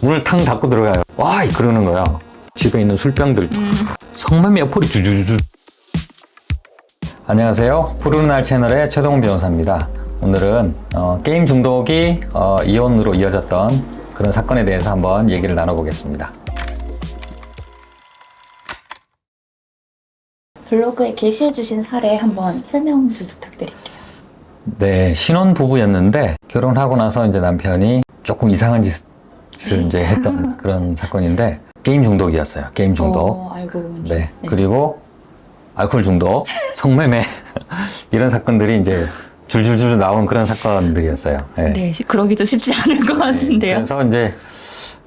문을 탕 닫고 들어가요. 와, 그러는 거야. 집에 있는 술병들 성매매 어플이 주주주주. 안녕하세요. 푸르른 날 채널의 최동훈 변호사입니다. 오늘은 게임 중독이 이혼으로 이어졌던 그런 사건에 대해서 한번 얘기를 나눠보겠습니다. 블로그에 게시해주신 사례 한번 설명 좀 부탁드릴게요. 네, 신혼 부부였는데 결혼하고 나서 이제 남편이 조금 이상한 짓을 이제 했던 그런 사건인데 게임 중독이었어요. 게임 중독. 알고 보니. 네. 그리고 알코올 중독, 성매매 이런 사건들이 이제 줄줄줄 나온 그런 사건들이었어요. 네. 네, 그러기도 쉽지 않을 것 같은데요. 그래서 이제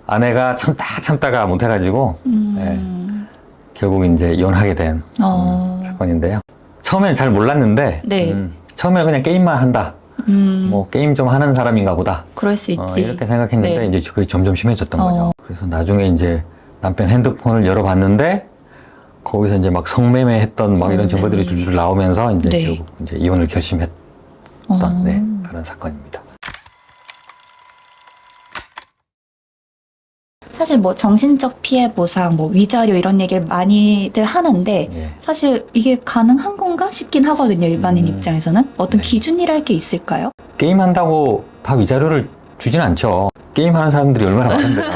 아내가 참다가 못해가지고 결국 이제 이혼하게 된 사건인데요. 처음엔 잘 몰랐는데 네. 처음에 그냥 게임만 한다. 뭐 게임 좀 하는 사람인가 보다. 그럴 수 있지. 이렇게 생각했는데 네. 이제 그게 점점 심해졌던 거죠. 그래서 나중에 이제 남편 핸드폰을 열어봤는데 거기서 이제 막 성매매 했던 막 이런 증거들이 줄줄 나오면서 이제 네. 결국 이제 이혼을 결심했던 그런 사건입니다. 사실 뭐 정신적 피해 보상, 뭐 위자료 이런 얘기를 많이들 하는데 사실 이게 가능한 건가 싶긴 하거든요. 일반인 입장에서는. 어떤 기준이랄 게 있을까요? 게임 한다고 다 위자료를 주진 않죠. 게임 하는 사람들이 얼마나 많은데요.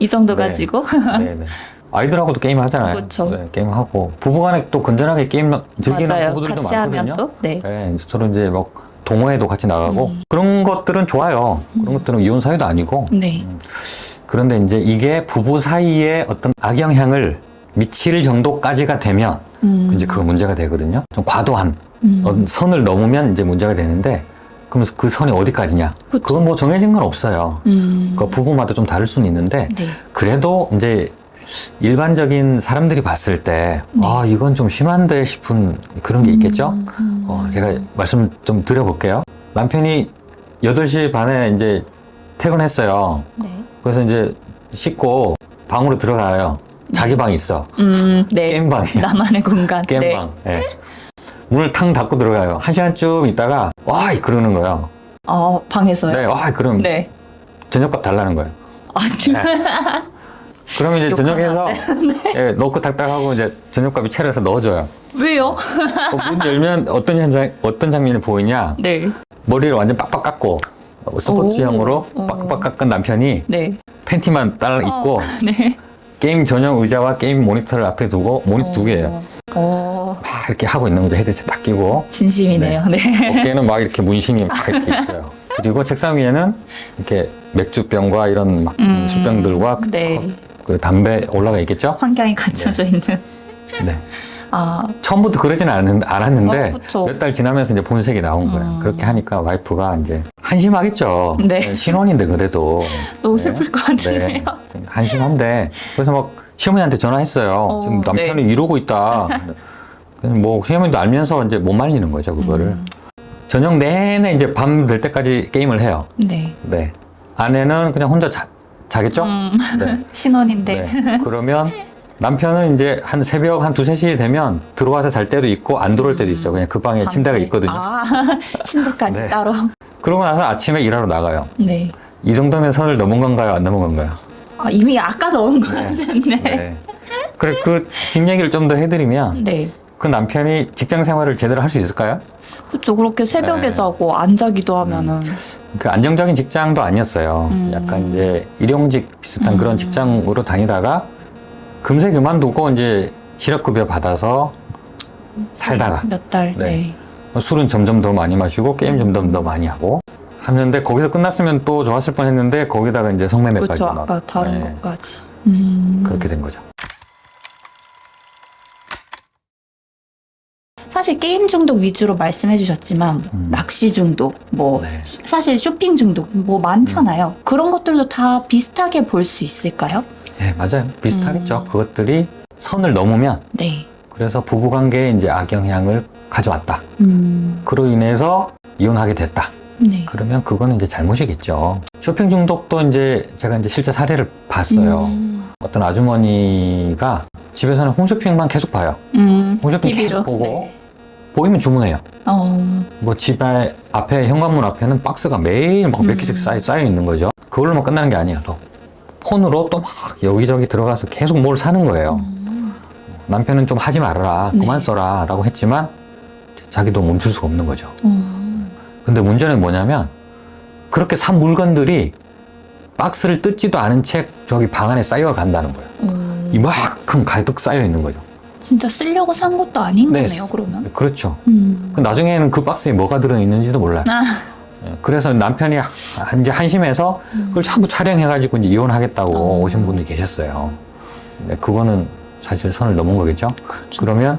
이 정도 네. 가지고? 네네. 아이들하고도 게임 하잖아요. 그렇죠. 네, 게임 하고 부부간에 또 건전하게 게임 즐기는 맞아요. 부부들도 같이 많거든요. 하면 또? 네. 네, 서로 이제 막 동호회도 같이 나가고 그런 것들은 좋아요. 그런 것들은 이혼 사유도 아니고. 네. 그런데 이제 이게 부부 사이에 어떤 악영향을 미칠 정도까지가 되면 이제 그거 문제가 되거든요. 좀 과도한 어떤 선을 넘으면 이제 문제가 되는데 그럼 그 선이 어디까지냐? 그쵸. 그건 뭐 정해진 건 없어요. 그 부부마다 좀 다를 수는 있는데 네. 그래도 이제 일반적인 사람들이 봤을 때 아, 이건 좀 심한데 싶은 그런 게 있겠죠? 제가 말씀 좀 드려볼게요. 남편이 8시 반에 이제 퇴근했어요. 네. 그래서 이제 씻고 방으로 들어가요. 자기 방이 있어. 네. 게임방이야. 나만의 공간. 게임방. 예. 문을 탕 닫고 들어가요. 1시간쯤 있다가 와, 그러는 거예요. 방에서요? 네, 와, 그럼 네. 저녁값 달라는 거예요. 그러면 이제 저녁에서 예, 넣고 닥닥하고 이제 저녁값이 차려서 넣어줘요. 왜요? 문 열면 어떤 장면이 보이냐? 네. 머리를 완전 빡빡 깎고 스포츠형으로 빡빡 깎은 남편이 네. 팬티만 딱 입고 네. 게임 전용 의자와 게임 모니터를 앞에 두고 모니터 2개예요. 막 이렇게 하고 있는 거죠. 헤드셋 딱 끼고 진심이네요. 네. 어깨는 막 이렇게 문신이 막 이렇게 있어요. 그리고 책상 위에는 이렇게 맥주병과 이런 막 술병들과 네. 그 담배 올라가 있겠죠? 환경이 갖춰져 있는. 네. 아, 처음부터 그러진 않았는데 그쵸. 몇 달 지나면서 이제 본색이 나온 거예요. 그렇게 하니까 와이프가 이제 한심하겠죠. 네. 신혼인데 그래도 너무 슬플 것 같은데요. 한심한데 그래서 막 시어머니한테 전화했어요. 지금 남편이 이러고 있다. 그래서 뭐 시어머니도 알면서 이제 못 말리는 거죠, 그거를. 저녁 내내 이제 밤 될 때까지 게임을 해요. 네. 네. 아내는 그냥 혼자 자겠죠? 네. 신혼인데. 네. 그러면 남편은 이제 한 새벽 한 2, 3시 되면 들어와서 잘 때도 있고 안 들어올 때도 있어요. 그냥 그 방에 침대가 있거든요. 침대까지 네. 따로. 그러고 나서 아침에 일하러 나가요. 네. 이 정도면 선을 넘은 건가요? 안 넘은 건가요? 이미 아까 넣은 것 같은데. 네. 그래, 그 뒷얘기를 좀 더 해드리면 네. 그 남편이 직장 생활을 제대로 할 수 있을까요? 그렇죠. 그렇게 새벽에 네. 자고 안 자기도 하면은. 그 안정적인 직장도 아니었어요. 약간 이제 일용직 비슷한 그런 직장으로 다니다가 금세 그만두고 이제 실업급여 받아서 살다가 몇 달. 네. 술은 점점 더 많이 마시고 게임 점점 더 많이 하고 하는데 거기서 끝났으면 또 좋았을 뻔했는데 거기다가 이제 성매매까지 그렇죠. 막 아까 다른 네. 것까지. 그렇게 된 거죠. 사실 게임 중독 위주로 말씀해 주셨지만 낚시 중독, 뭐 네. 사실 쇼핑 중독 뭐 많잖아요. 그런 것들도 다 비슷하게 볼 수 있을까요? 네, 맞아요. 비슷하겠죠. 그것들이 선을 넘으면 네. 그래서 부부관계에 이제 악영향을 가져왔다. 음. 그로 인해서 이혼하게 됐다. 네. 그러면 그거는 이제 잘못이겠죠. 쇼핑 중독도 이제 제가 이제 실제 사례를 봤어요. 어떤 아주머니가 집에서는 홈쇼핑만 계속 봐요. 홈쇼핑 TV로. 계속 보고 네. 보이면 주문해요. 어. 뭐 집에 앞에 현관문 앞에는 박스가 매일 막 몇 개씩 쌓여 있는 거죠. 그걸로만 끝나는 게 아니에요. 또 폰으로 또 막 여기저기 들어가서 계속 뭘 사는 거예요. 남편은 좀 하지 말아라, 그만 써라 라고 했지만 자기도 멈출 수가 없는 거죠. 근데 문제는 뭐냐면 그렇게 산 물건들이 박스를 뜯지도 않은 채 저기 방 안에 쌓여 간다는 거예요. 이만큼 가득 쌓여 있는 거죠. 진짜 쓰려고 산 것도 아닌 네, 거네요, 그러면. 그렇죠. 그 나중에는 그 박스에 뭐가 들어있는지도 몰라요. 예, 그래서 남편이 이제 한심해서 그걸 전부 촬영해가지고 이제 이혼하겠다고 오신 분들이 계셨어요. 근데 그거는 사실 선을 넘은 거겠죠. 그러면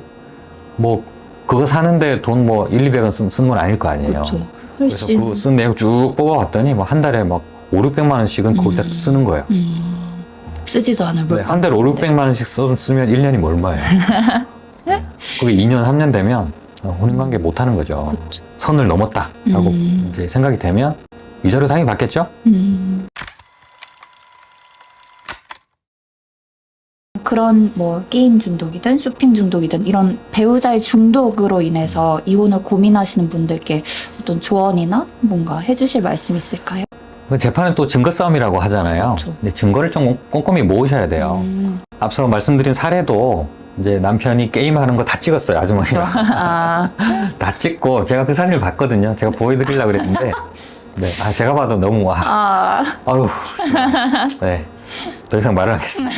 뭐 그거 사는데 돈 뭐 1, 200원 쓴 건 아닐 거 아니에요. 그렇죠. 그래서 훨씬. 그 쓴 내용 쭉 뽑아봤더니 뭐 한 달에 막 5, 600만 원씩은 거기다 쓰는 거예요. 쓰지도 않을 네, 물건. 한 달에 5, 600만 원씩 쓰면 1년이면 얼마예요? 그게 2년, 3년 되면 혼인관계 못 하는 거죠. 그렇죠. 선을 넘었다라고 이제 생각이 되면 위자료 당연히 받겠죠? 그런 뭐 게임 중독이든 쇼핑 중독이든 이런 배우자의 중독으로 인해서 이혼을 고민하시는 분들께 어떤 조언이나 뭔가 해주실 말씀 있을까요? 그 재판은 또 증거 싸움이라고 하잖아요. 그렇죠. 근데 증거를 좀 꼼꼼히 모으셔야 돼요. 앞서 말씀드린 사례도 이제 남편이 게임하는 거 다 찍었어요, 아주머니가. 아, 다 찍고 제가 그 사진을 봤거든요. 제가 보여드리려고 그랬는데 네, 제가 봐도 너무 아유, 네, 더 이상 말을 하겠습니다.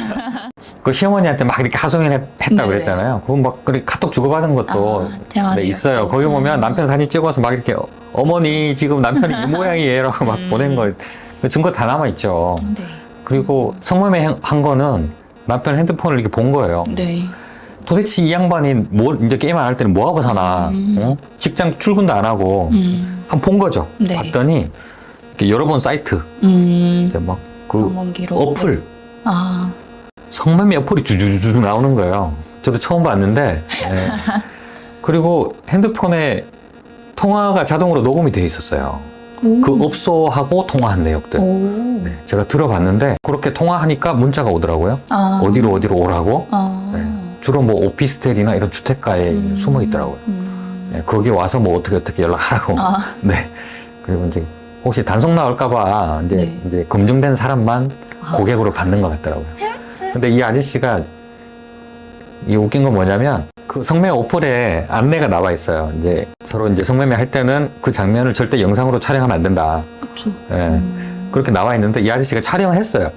그 시어머니한테 막 이렇게 하소연했다고 네네. 그랬잖아요. 그거 막 그렇게 카톡 주고받은 것도 대화 네, 내용. 있어요. 거기 보면 남편 사진 찍어서 막 이렇게 어머니 지금 남편이 이 모양이에요라고 막 보낸 걸 그 증거 다 남아 있죠. 네. 그리고 성매매 한 거는 남편 핸드폰을 이렇게 본 거예요. 네. 도대체 이 양반이 뭘 이제 게임 안 할 때는 뭐 하고 사나? 어? 직장 출근도 안 하고 한 본 거죠. 네. 봤더니 이렇게 여러 번 사이트 이제 막 그 방문 기록. 어플 아, 성매매 어플이 주주주주 나오는 거예요. 저도 처음 봤는데 예. 그리고 핸드폰에 통화가 자동으로 녹음이 돼 있었어요. 그 업소하고 통화한 내역들. 오. 네, 제가 들어봤는데 그렇게 통화하니까 문자가 오더라고요. 아. 어디로 오라고. 아. 네, 주로 뭐 오피스텔이나 이런 주택가에 숨어 있더라고요. 네, 거기 와서 뭐 어떻게 연락하라고. 네. 그리고 이제 혹시 단속 나올까봐 이제 검증된 사람만 고객으로 받는 것 같더라고요. 근데 이 아저씨가 이 웃긴 건 뭐냐면 그 성매매 어플에 안내가 나와 있어요. 이제 서로 이제 성매매 할 때는 그 장면을 절대 영상으로 촬영하면 안 된다. 그렇죠. 예. 그렇게 나와 있는데 이 아저씨가 촬영을 했어요.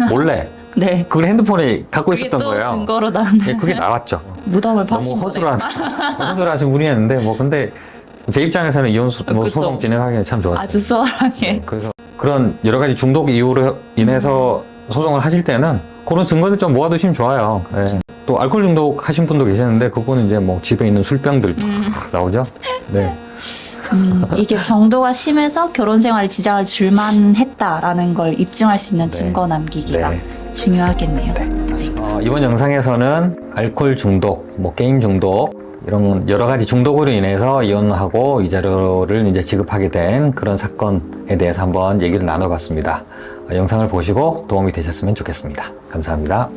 몰래. 네. 그걸 핸드폰에 갖고 그게 있었던 또 거예요. 증거로 나오네. 예, 그게 나왔죠. 무덤을 너무 파신 허술하신 분이었는데 뭐 근데 제 입장에서는 이혼 소송 진행하기는 참 좋았어요. 아주 수월하게. 그래서 그런 여러 가지 중독 이유로 인해서 소송을 하실 때는 그런 증거들 좀 모아두시면 좋아요. 예. 또 알코올 중독 하신 분도 계시는데 그분은 이제 뭐 집에 있는 술병들 나오죠. 네. 이게 정도가 심해서 결혼 생활에 지장을 줄만 했다라는 걸 입증할 수 있는 네. 증거 남기기가 네. 중요하겠네요. 이번 영상에서는 알코올 중독, 뭐 게임 중독 이런 여러 가지 중독으로 인해서 이혼하고 위자료를 이제 지급하게 된 그런 사건에 대해서 한번 얘기를 나눠봤습니다. 영상을 보시고 도움이 되셨으면 좋겠습니다. 감사합니다.